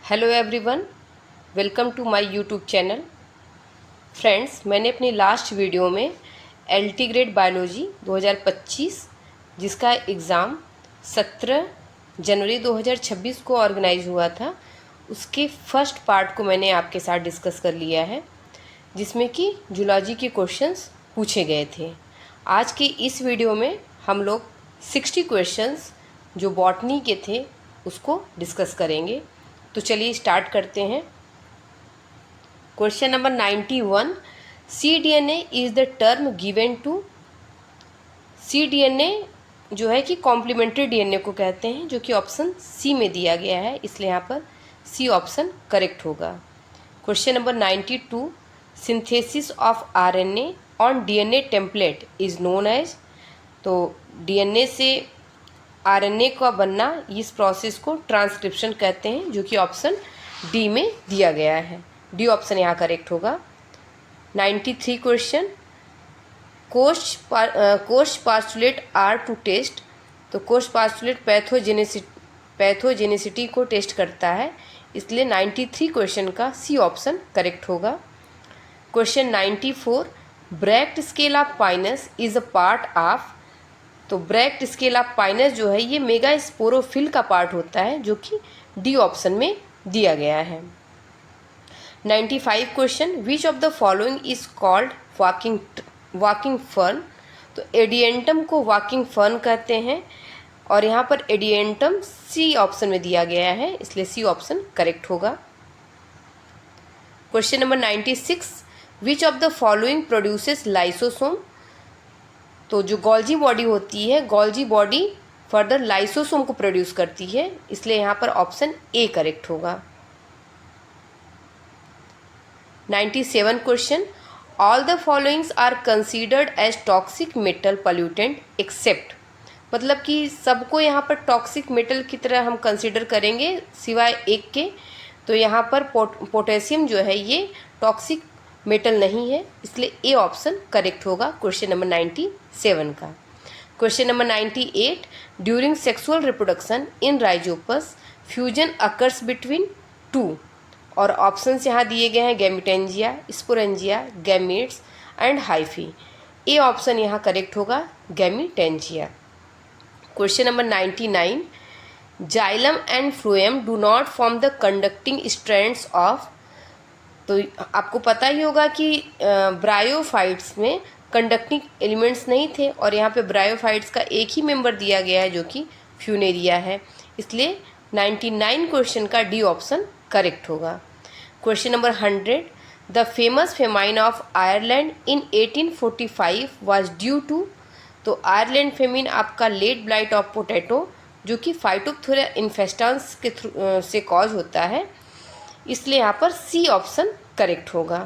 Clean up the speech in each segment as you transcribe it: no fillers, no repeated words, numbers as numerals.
Hello everyone, welcome to my YouTube channel. Friends, मैंने अपनी last video में LT grade biology 2025 जिसका exam 17 जनवरी 2026 को ऑर्गेनाइज हुआ था, उसके फर्स्ट पार्ट को मैंने आपके साथ डिस्कस कर लिया है, जिसमें कि जूलॉजी के क्वेश्चंस पूछे गए थे। आज की इस वीडियो में हम लोग 60 क्वेश्चंस जो बॉटनी के थे उसको डिस्कस करेंगे। तो चलिए स्टार्ट करते हैं। Question number 91, cDNA is the term given to. cDNA जो है कि कॉम्प्लीमेंट्री डीएनए को कहते हैं, जो कि ऑप्शन सी में दिया गया है, इसलिए यहाँ पर सी ऑप्शन करेक्ट होगा। Question number 92, synthesis of RNA on DNA template is known as. तो डीएनए से आरएनए का बनना, इस प्रोसेस को ट्रांसक्रिप्शन कहते हैं, जो कि ऑप्शन डी में दिया गया है। डी ऑप्शन यहाँ करेक्ट होगा। 93 question, Koch's postulate are to test. तो कोस्ट पास्टुलेट पैथोजेनिसिटी को टेस्ट करता है, इसलिए 93 क्वेश्चन का सी ऑप्शन करेक्ट होगा। Question 94, bract scale of Pinus is a part of. तो ब्रैक्ट स्केल ऑफ पाइनस जो है ये मेगा स्पोरोफिल का पार्ट होता है, जो कि डी ऑप्शन में दिया गया है। 95 question, which of the following is called walking fern. तो एडिएंटम को वॉकिंग फर्न कहते हैं, और यहाँ पर एडिएंटम सी ऑप्शन में दिया गया है, इसलिए सी ऑप्शन करेक्ट होगा। Question number 96, which of the following produces lysosome. तो जो गोल्जी बॉडी होती है, गोल्जी बॉडी फर्दर लाइसोसोम को प्रोड्यूस करती है, इसलिए यहाँ पर ऑप्शन ए करेक्ट होगा। 97 question, all the followings are considered as toxic metal pollutant except. मतलब कि सबको यहाँ पर टॉक्सिक मेटल की तरह हम कंसीडर करेंगे सिवाय एक के। तो यहाँ पर पोटेशियम जो है ये टॉक्सिक मेटल नहीं है, इसलिए ए ऑप्शन करेक्ट होगा क्वेश्चन नंबर 97 का। Question number 98, during sexual reproduction in Rhizopus fusion occurs between two. और ऑप्शंस यहाँ दिए गए हैं, gametangia, sporangia, gametes and hyphae. A option यहाँ करेक्ट होगा, gametangia. Question number 99, xylem and phloem do not form the conducting strands of. तो आपको पता ही होगा कि ब्रायोफाइट्स में कंडक्टिंग एलिमेंट्स नहीं थे, और यहाँ पे ब्रायोफाइट्स का एक ही मेंबर दिया गया है, जो कि फ्यूनेरिया है, इसलिए 99 क्वेश्चन का डी ऑप्शन करेक्ट होगा। Question number 100, the famous famine of Ireland in 1845 was due to. तो आयरलैंड फेमिन आपका लेट ब्लाइट ऑफ पोटैटो, जो कि फाइटोप्थोरा इन्फेस्टेंस के से कॉज होता है, इसलिए यहाँ पर सी ऑप्शन करेक्ट होगा।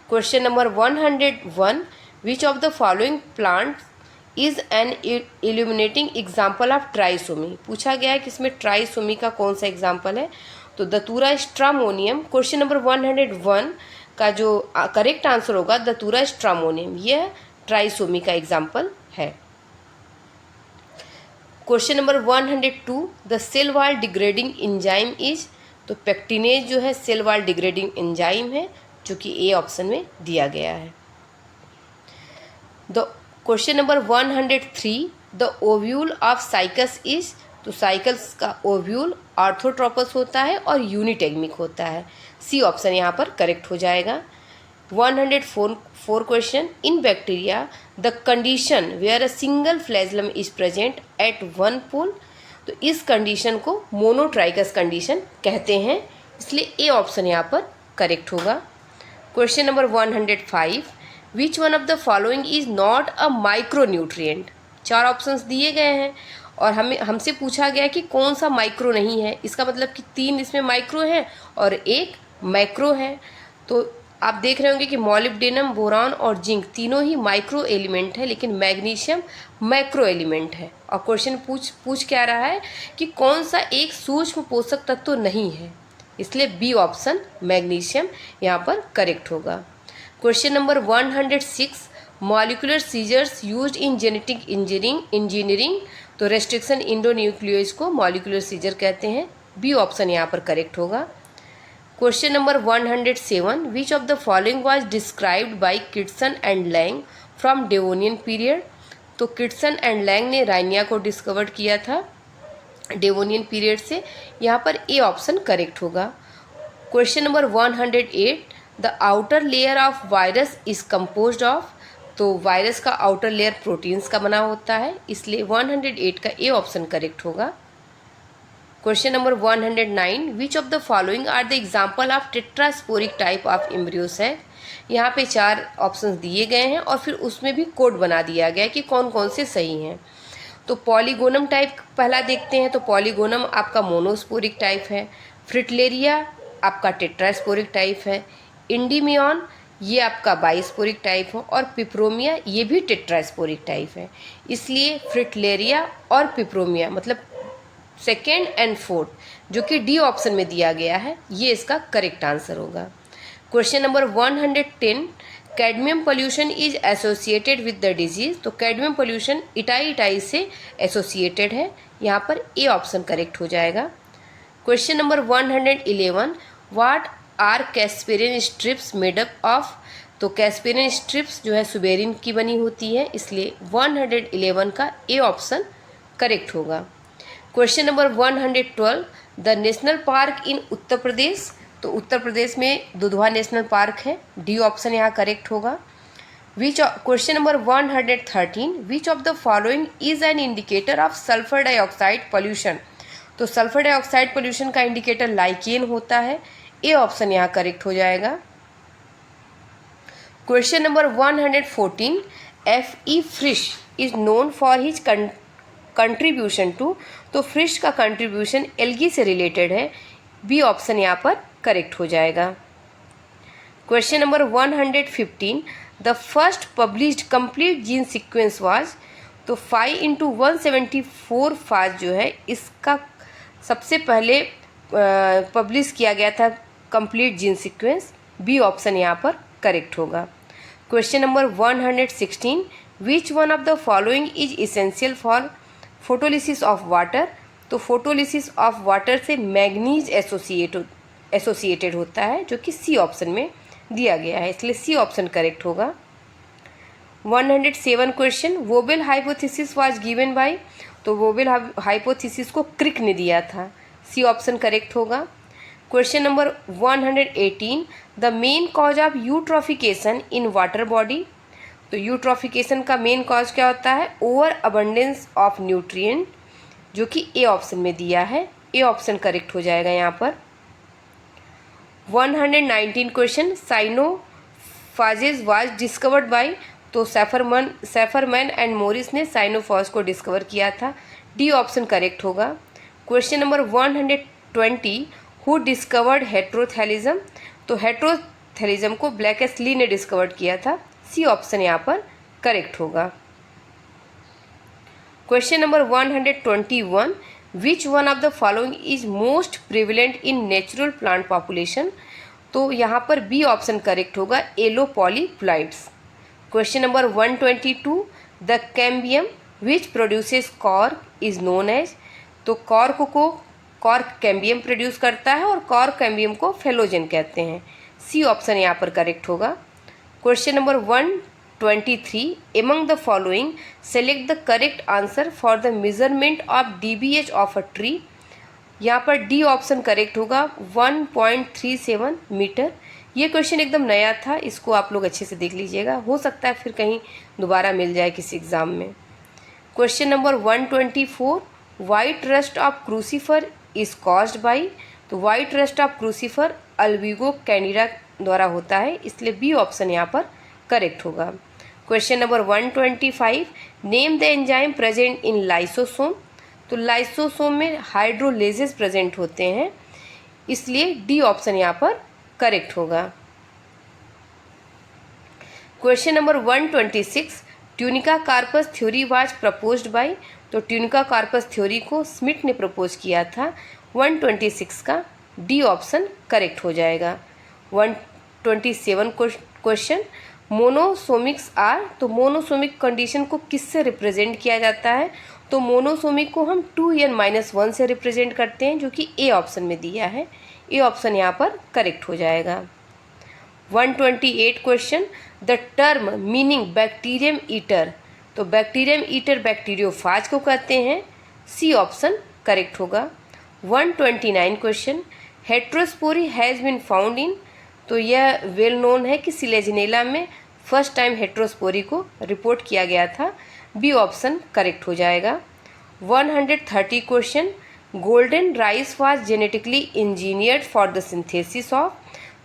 Question number 101, which of the following plant is an illuminating example of trisomy. पूछा गया है कि इसमें ट्राइसोमी का कौन सा एग्जाम्पल है। तो दतूरा स्ट्रामोनियम, क्वेश्चन नंबर 101 का जो करेक्ट आंसर होगा दतूरा स्ट्रामोनियम, यह ट्राइसोमी का एग्जाम्पल है। Question number 102, the cell wall degrading enzyme is. तो पेक्टिनेज जो है सेल वॉल डिग्रेडिंग एंजाइम है, जो कि ए ऑप्शन में दिया गया है। The question number 103, the ovule of cycas is. तो साइकल्स का ओव्यूल ऑर्थोट्रोपस होता है और यूनिटेगमिक होता है, सी ऑप्शन यहाँ पर करेक्ट हो जाएगा। 104 question, in bacteria the condition where a single flagellum is present at one pole. तो इस कंडीशन को मोनोट्राइकस कंडीशन कहते हैं, इसलिए ए ऑप्शन यहाँ पर करेक्ट होगा। Question number 105, which one of the following is not a micro nutrient. चार ऑप्शंस दिए गए हैं, और हमसे पूछा गया कि कौन सा माइक्रो नहीं है। इसका मतलब कि 3 इसमें माइक्रो हैं और 1 मैक्रो है। तो आप देख रहे होंगे कि मॉलिब्डेनम, बोरान और जिंक तीनों ही माइक्रो एलिमेंट है, लेकिन मैग्नीशियम मैक्रो एलिमेंट है। और क्वेश्चन पूछ क्या रहा है कि कौन सा एक सूक्ष्म पोषक तत्व तो नहीं है, इसलिए बी ऑप्शन मैग्नीशियम यहाँ पर करेक्ट होगा। Question number 106, molecular scissors used in genetic engineering. तो रेस्ट्रिक्शन इंडोन्यूक्लियोइड को मॉलिक्यूलर सीजर कहते हैं, बी ऑप्शन यहाँ पर करेक्ट होगा। Question number 107, which of the following was described by Kidston and Lang from Devonian period. तो Kidston and Lang ने Rhynia को डिस्कवर किया था डेवोनियन पीरियड से। यहाँ पर ए ऑप्शन करेक्ट होगा। Question number 108, the outer layer of virus is composed of. तो वायरस का आउटर लेयर प्रोटीन्स का बना होता है, इसलिए 108 का ए ऑप्शन करेक्ट होगा। Question number 109, which of the following are the example of tetrasporic type of embryo cell. यहाँ पे 4 ऑप्शंस दिए गए हैं और फिर उसमें भी कोड बना दिया गया है कि कौन कौन से सही हैं। तो पॉलीगोनम टाइप पहला देखते हैं, तो पॉलीगोनम आपका मोनोस्पोरिक टाइप है, फ्रिटलेरिया आपका टेट्रास्पोरिक टाइप है, इंडीमियन ये आपका बाइस्पोरिक टाइप है और पिप्रोमिया ये भी टेट्रास्पोरिक टाइप है। इसलिए फ्रिटलेरिया और पिप्रोमिया मतलब सेकेंड एंड फोर्थ जो कि डी ऑप्शन में दिया गया है, ये इसका करेक्ट आंसर होगा। Question number 110, cadmium pollution is associated with the disease. तो कैडमियम पोल्यूशन इटाई से एसोसिएटेड है, यहाँ पर ए ऑप्शन करेक्ट हो जाएगा। Question number 111, what are Casparian strips made up of. तो कैस्पेरिन स्ट्रिप्स जो है सुबेरिन की बनी होती है, इसलिए 111 का ए ऑप्शन करेक्ट होगा। Question number 112, the national park in Uttar Pradesh. तो उत्तर प्रदेश में दुधवा नेशनल पार्क है, डी ऑप्शन यहाँ करेक्ट होगा। Question number 113, which of the following is an indicator of sulphur dioxide pollution. तो सल्फर डाइऑक्साइड पोल्यूशन का इंडिकेटर लाइकेन होता है, ए ऑप्शन यहाँ करेक्ट हो जाएगा। Question number 114, F.E. Frisch is known for his contribution to. तो फ्रिश का contribution algae से रिलेटेड है, बी ऑप्शन यहाँ पर करेक्ट हो जाएगा। Question number 115, the first published complete gene sequence was. तो 5 × 174 फाज जो है इसका सबसे पहले पब्लिश किया गया था complete gene sequence, B option यहाँ पर करेक्ट होगा। Question number 116, which one of the following is essential for photolysis of water. तो फोटोलिसिस ऑफ वाटर से मैग्नीज एसोसिएटेड होता है, जो कि सी ऑप्शन में दिया गया है, इसलिए सी ऑप्शन करेक्ट होगा। 107 question, wobble hypothesis was given by. तो वोबेल हाइपोथेसिस को क्रिक ने दिया था, सी ऑप्शन करेक्ट होगा। Question number 118, the main cause of eutrophication in water body. तो यूट्रॉफिकेशन का मेन कॉज क्या होता है, ओवर अबंडेंस ऑफ न्यूट्रिएंट, जो कि ए ऑप्शन में दिया है, ए ऑप्शन करेक्ट हो जाएगा यहाँ पर। 119 क्वेश्चन, साइनोफाजेज वाज डिस्कवर्ड बाय। तो सैफरमैन एंड मोरिस ने साइनोफॉज को डिस्कवर किया था, डी ऑप्शन करेक्ट होगा। Question number 120, who discovered heterothallism. तो हेट्रोथैलिज्म को ब्लैकेस्ट ली ने डिस्कवर्ड किया था, सी ऑप्शन यहाँ पर करेक्ट होगा। Question number 121, which one of the following is most prevalent in natural plant population. तो यहाँ पर बी ऑप्शन करेक्ट होगा, yellow polyploids. Question number 122, the cambium which produces cork is known as. तो cork को cork cambium produce करता है और cork cambium को फेलोजेन कहते हैं, सी ऑप्शन यहाँ पर करेक्ट होगा। Question number 123, among the following select the correct answer for the measurement of DBH of a tree. यहाँ पर डी ऑप्शन करेक्ट होगा, 1.37 मीटर। ये क्वेश्चन एकदम नया था, इसको आप लोग अच्छे से देख लीजिएगा, हो सकता है फिर कहीं दोबारा मिल जाए किसी एग्ज़ाम में। Question number 124, white rust of crucifer is caused by. तो white rust of crucifer Albugo candida द्वारा होता है, इसलिए बी ऑप्शन यहाँ पर करेक्ट होगा। Question number 125, name the enzyme present in lysosome. तो लाइसोसोम में हाइड्रोलेजेस प्रेजेंट होते हैं, इसलिए डी ऑप्शन यहाँ पर करेक्ट होगा। Question number 126, tunica corpus theory was proposed by. तो ट्यूनिका कार्पस थ्योरी को स्मिथ ने प्रपोज किया था, 126 का डी ऑप्शन करेक्ट हो जाएगा। 127 क्वेश्चन, मोनोसोमिक्स आर। तो मोनोसोमिक कंडीशन को किससे रिप्रेजेंट किया जाता है। तो मोनोसोमिक को हम 2n-1 से रिप्रेजेंट करते हैं, जो कि ए ऑप्शन में दिया है, ए ऑप्शन यहाँ पर करेक्ट हो जाएगा। 128 question, the term meaning bacterium eater, तो बैक्टीरियम ईटर बैक्टीरियोफाज को कहते हैं, सी ऑप्शन करेक्ट होगा। 129 question, heterospory has been found in, तो यह वेल नोन है कि सिलेजिनेला में फर्स्ट टाइम हेट्रोस्पोरी को रिपोर्ट किया गया था, बी ऑप्शन करेक्ट हो जाएगा। 130 question, golden rice was genetically engineered for the synthesis of,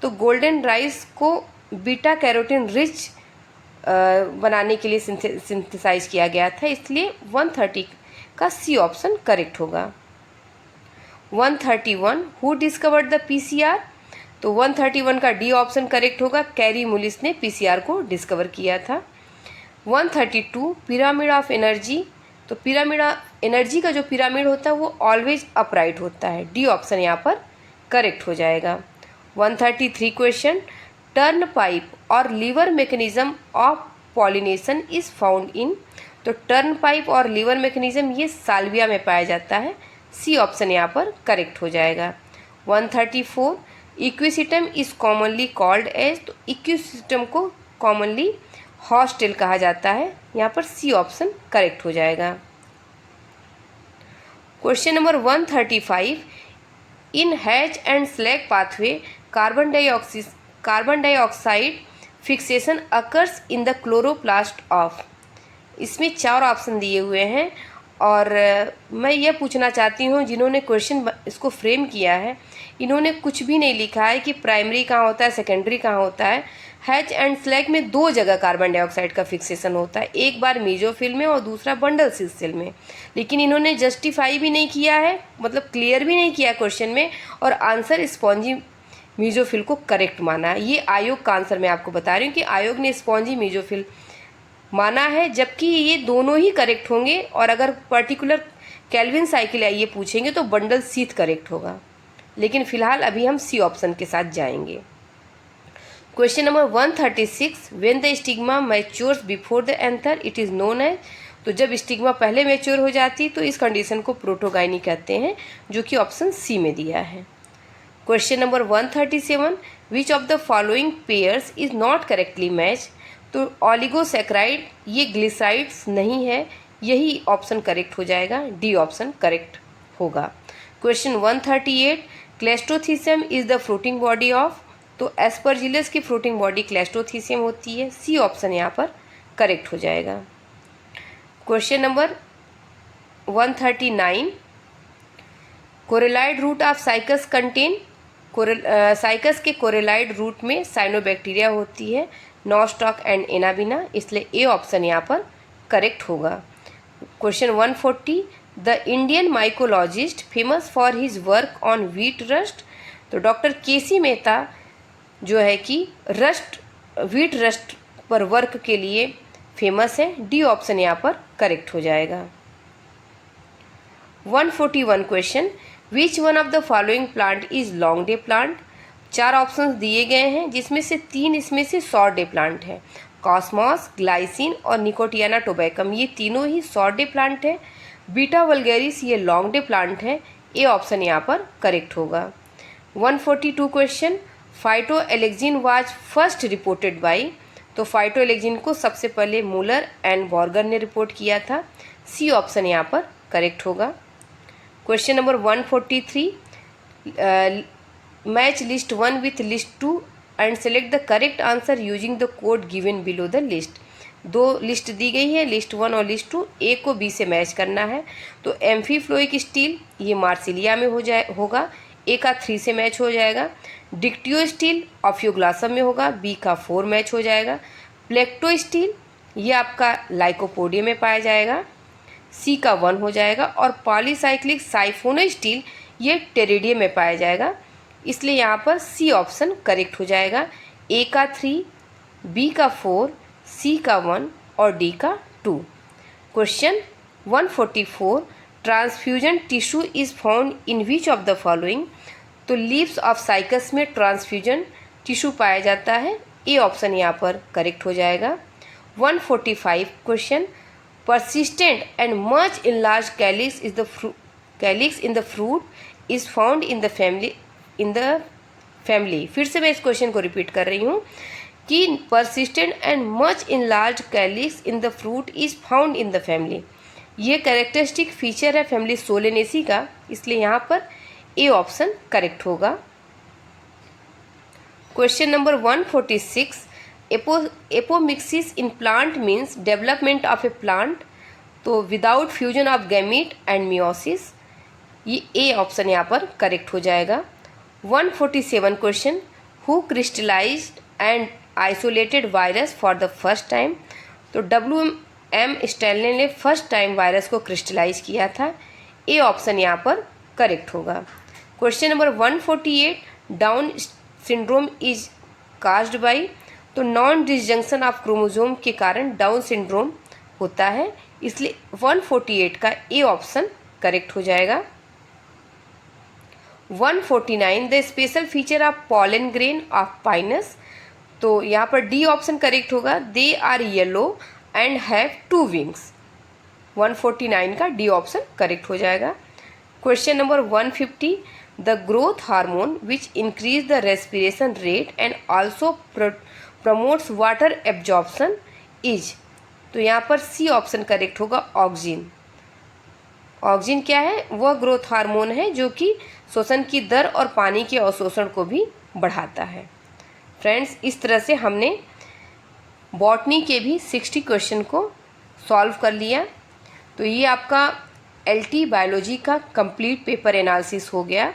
तो गोल्डन राइस को बीटा कैरोटीन रिच बनाने के लिए सिंथेसाइज किया गया था, इसलिए 130 का सी ऑप्शन करेक्ट होगा। 131, हु डिस्कवर्ड द पीसीआर, तो 131 का डी ऑप्शन करेक्ट होगा, कैरी मुलिस ने पीसीआर को डिस्कवर किया था। 132, पिरामिड ऑफ एनर्जी, तो पिरामिड एनर्जी का जो पिरामिड होता है वो ऑलवेज अपराइट होता है, डी ऑप्शन यहाँ पर करेक्ट हो जाएगा। 133 क्वेश्चन, टर्न पाइप और liver mechanism of pollination is found in, तो टर्न पाइप और लीवर मैकेनिज्म ये साल्विया में पाया जाता है, सी ऑप्शन यहाँ पर करेक्ट हो जाएगा। 134, equisetum is commonly called as, तो इक्विसिटम को कॉमनली हॉस्टेल कहा जाता है, यहाँ पर सी ऑप्शन करेक्ट हो जाएगा। Question number 135, in hatch and slag pathway carbon dioxide fixation occurs in the chloroplast of, इसमें 4 ऑप्शन दिए हुए हैं और मैं ये पूछना चाहती हूँ जिन्होंने क्वेश्चन इसको फ्रेम किया है, इन्होंने कुछ भी नहीं लिखा है कि प्राइमरी कहाँ होता है, सेकेंडरी कहाँ होता है। हैच एंड स्लैग में 2 जगह कार्बन डाइऑक्साइड का फिक्सेशन होता है, एक बार मीजोफिल में और दूसरा बंडल सेल में, लेकिन इन्होंने जस्टिफाई भी नहीं किया है, मतलब क्लियर भी नहीं किया क्वेश्चन में, और आंसर स्पॉन्जी मीजोफिल को करेक्ट माना है। ये आयोग का आंसर मैं आपको बता रही हूँ कि आयोग ने स्पॉन्जी मीजोफिल माना है, जबकि ये दोनों ही करेक्ट होंगे, और अगर पर्टिकुलर केल्विन साइकिल ये पूछेंगे तो बंडल सीथ करेक्ट होगा, लेकिन फिलहाल अभी हम सी ऑप्शन के साथ जाएंगे। Question number 136, when the stigma matures before the anther it is known as, तो जब स्टिग्मा पहले मैच्योर हो जाती तो इस कंडीशन को प्रोटोगाइनी कहते हैं, जो कि ऑप्शन सी में दिया है। Question number 137, which of the following pairs is not correctly match, तो ऑलिगोसैकेराइड ये ग्लिसराइड्स नहीं है, यही ऑप्शन करेक्ट हो जाएगा, डी ऑप्शन करेक्ट होगा। Question 138, cleistothecium is the fruiting body of, तो एस्परजिलस की फ्रूटिंग बॉडी क्लेस्ट्रोथीसियम होती है, सी ऑप्शन यहाँ पर करेक्ट हो जाएगा। Question number 139, coralloid root of Cycas contain, Cycas के कोरेलाइड रूट में साइनोबैक्टीरिया होती है, नॉस्टॉक एंड एनाबिना, इसलिए ए ऑप्शन यहाँ पर करेक्ट होगा। Question 140, the Indian mycologist famous for his work on wheat rust, तो डॉक्टर केसी मेहता जो है कि व्हीट रस्ट पर वर्क के लिए फेमस है, डी ऑप्शन यहाँ पर करेक्ट हो जाएगा। 141 question, which one of the following plant is long day plant, 4 options दिए गए हैं, जिसमें से 3 इसमें से शॉर्ट डे प्लांट है, कॉस्मॉस, ग्लाइसिन और निकोटियाना टोबैकम, ये तीनों ही शॉर्ट डे प्लांट है, बीटा वल्गैरिस ये लॉन्ग डे प्लांट है, ए ऑप्शन यहाँ पर करेक्ट होगा। 142 question, phytoalexin was first reported by, तो फाइटोएलेक्जिन को सबसे पहले मूलर एंड बॉर्गर ने रिपोर्ट किया था, सी ऑप्शन यहाँ पर करेक्ट होगा। Question number 143, match list 1 with list 2 and select the correct answer using the code given below the list, 2 list दी गई है, लिस्ट 1 और लिस्ट 2, ए को बी से मैच करना है, तो एम्फीफ्लोइक स्टील ये मार्सिलिया में होगा, ए का 3 से मैच हो जाएगा, डिक्टियो स्टील ऑफियोग्लासम में होगा, बी का 4 मैच हो जाएगा, प्लेक्टो स्टील ये आपका लाइकोपोडियम में पाया जाएगा, सी का 1 हो जाएगा, और पॉलीसाइक्लिक साइफोनो स्टील ये टेरिडियम में पाया जाएगा, इसलिए यहाँ पर सी ऑप्शन करेक्ट हो जाएगा, ए का 3, बी का 4, सी का 1 और डी का 2। Question 144, transfusion tissue is found in which of the following, तो लीव्स ऑफ साइकस में ट्रांसफ्यूजन टिश्यू पाया जाता है, ए ऑप्शन यहाँ पर करेक्ट हो जाएगा। 145 question, persistent and much enlarged calyx in the fruit is found in the in the family. फिर से मैं इस क्वेश्चन को रिपीट कर रही हूँ कि persistent and much enlarged calyx in the fruit is found in the family। ये कैरेक्टरिस्टिक फीचर है फैमिली सोलेनेसी का, इसलिए यहाँ पर ए ऑप्शन करेक्ट होगा। Question number 146, apomixis in plant means development of a plant, तो without fusion of gamete and meiosis, ये A option यहाँ पर करेक्ट हो जाएगा। 147 question, who crystallized and isolated virus for the first time, तो WM Stanley ने first time virus को crystallize किया था। ए ऑप्शन यहाँ पर करेक्ट होगा। Question number 148, down syndrome is caused by, तो नॉन डिसजंक्शन ऑफ क्रोमोसोम के कारण डाउन सिंड्रोम होता है, इसलिए 148 का ए ऑप्शन करेक्ट हो जाएगा। 149, the special feature of pollen grain of Pinus, तो यहाँ पर डी ऑप्शन करेक्ट होगा, they are yellow and have 2 wings. 149 का डी ऑप्शन करेक्ट हो जाएगा। Question number 150, the growth hormone which increase the respiration rate and also promotes water absorption is, तो यहाँ पर सी ऑप्शन करेक्ट होगा, auxin. Auxin क्या है? वह ग्रोथ हार्मोन है जो कि श्वसन की दर और पानी के अवशोषण को भी बढ़ाता है। फ्रेंड्स, इस तरह से हमने बॉटनी के भी 60 क्वेश्चन को सॉल्व कर लिया। तो ये आपका LT बायोलॉजी का कंप्लीट पेपर एनालिसिस हो गया।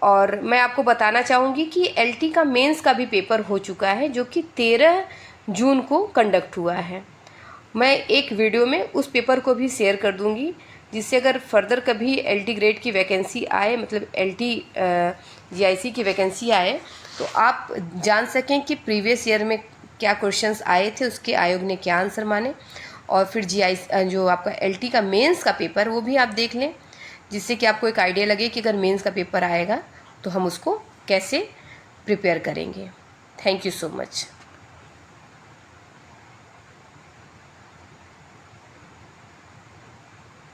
और मैं आपको बताना चाहूँगी कि LT का मेंस का भी पेपर हो चुका है, जो कि 13 जून को कंडक्ट हुआ है। मैं एक वीडियो में उस पेपर को भी शेयर कर दूँगी, जिससे अगर फर्दर कभी LT ग्रेड की वैकेंसी आए, मतलब LT GIC की वैकेंसी आए, तो आप जान सकें कि प्रीवियस ईयर में क्या क्वेश्चंस आए थे, उसके आयोग ने क्या आंसर माने, और फिर GIC जो आपका LT का मेंस का पेपर वो भी आप देख लें, जिससे कि आपको एक आइडिया लगे कि अगर मेंस का पेपर आएगा तो हम उसको कैसे प्रिपेयर करेंगे। Thank you so much.